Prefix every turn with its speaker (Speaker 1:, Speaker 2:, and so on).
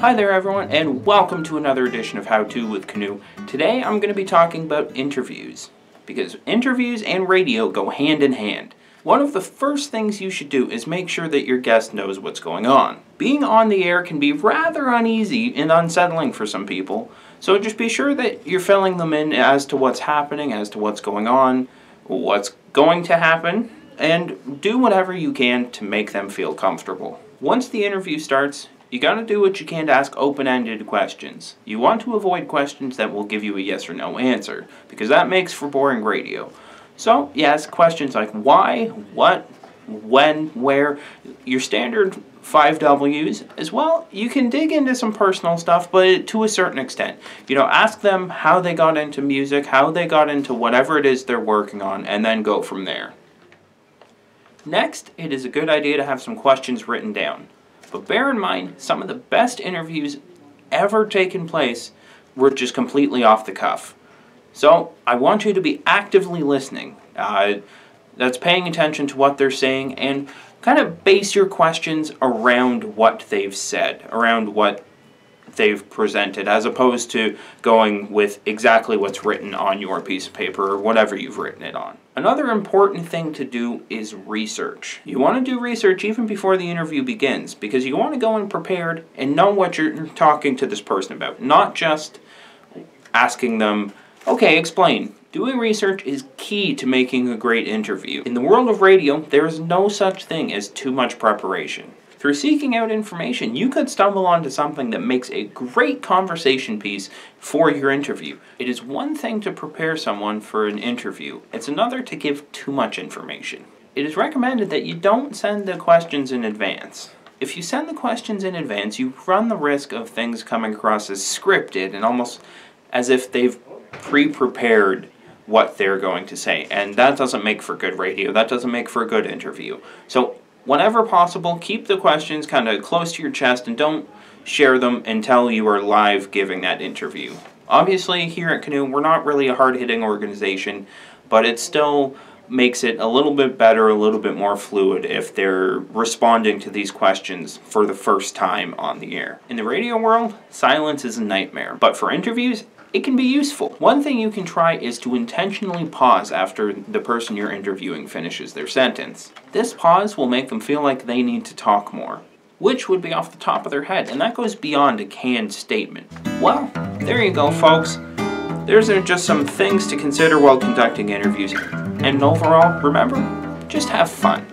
Speaker 1: Hi there everyone, and welcome to another edition of How To with Canoe. Today I'm going to be talking about interviews, because interviews and radio go hand in hand. One of the first things you should do is make sure that your guest knows what's going on. Being on the air can be rather uneasy and unsettling for some people, so just be sure that you're filling them in as to what's happening, as to what's going on, what's going to happen, and do whatever you can to make them feel comfortable. Once the interview starts, you gotta do what you can to ask open-ended questions. You want to avoid questions that will give you a yes or no answer, because that makes for boring radio. So, you ask questions like why, what, when, where, your standard 5 W's. As well, you can dig into some personal stuff, but to a certain extent. Ask them how they got into music, how they got into whatever it is they're working on, and then go from there. Next, it is a good idea to have some questions written down. But bear in mind, some of the best interviews ever taken place were just completely off the cuff. So, I want you to be actively listening. That's paying attention to what they're saying and kind of base your questions around what they've said, around what they've presented, as opposed to going with exactly what's written on your piece of paper or whatever you've written it on. Another important thing to do is research. You want to do research even before the interview begins, because you want to go in prepared and know what you're talking to this person about, not just asking them, okay, explain. Doing research is key to making a great interview. In the world of radio, there is no such thing as too much preparation. Through seeking out information, you could stumble onto something that makes a great conversation piece for your interview. It is one thing to prepare someone for an interview. It's another to give too much information. It is recommended that you don't send the questions in advance. If you send the questions in advance, you run the risk of things coming across as scripted and almost as if they've pre-prepared what they're going to say. And that doesn't make for good radio. That doesn't make for a good interview. So, whenever possible, keep the questions kind of close to your chest and don't share them until you are live giving that interview. Obviously, here at Canoe, we're not really a hard-hitting organization, but it still makes it a little bit better, a little bit more fluid if they're responding to these questions for the first time on the air. In the radio world, silence is a nightmare, but for interviews, it can be useful. One thing you can try is to intentionally pause after the person you're interviewing finishes their sentence. This pause will make them feel like they need to talk more, which would be off the top of their head, and that goes beyond a canned statement. Well, there you go, folks. There's just some things to consider while conducting interviews. And overall, remember, just have fun.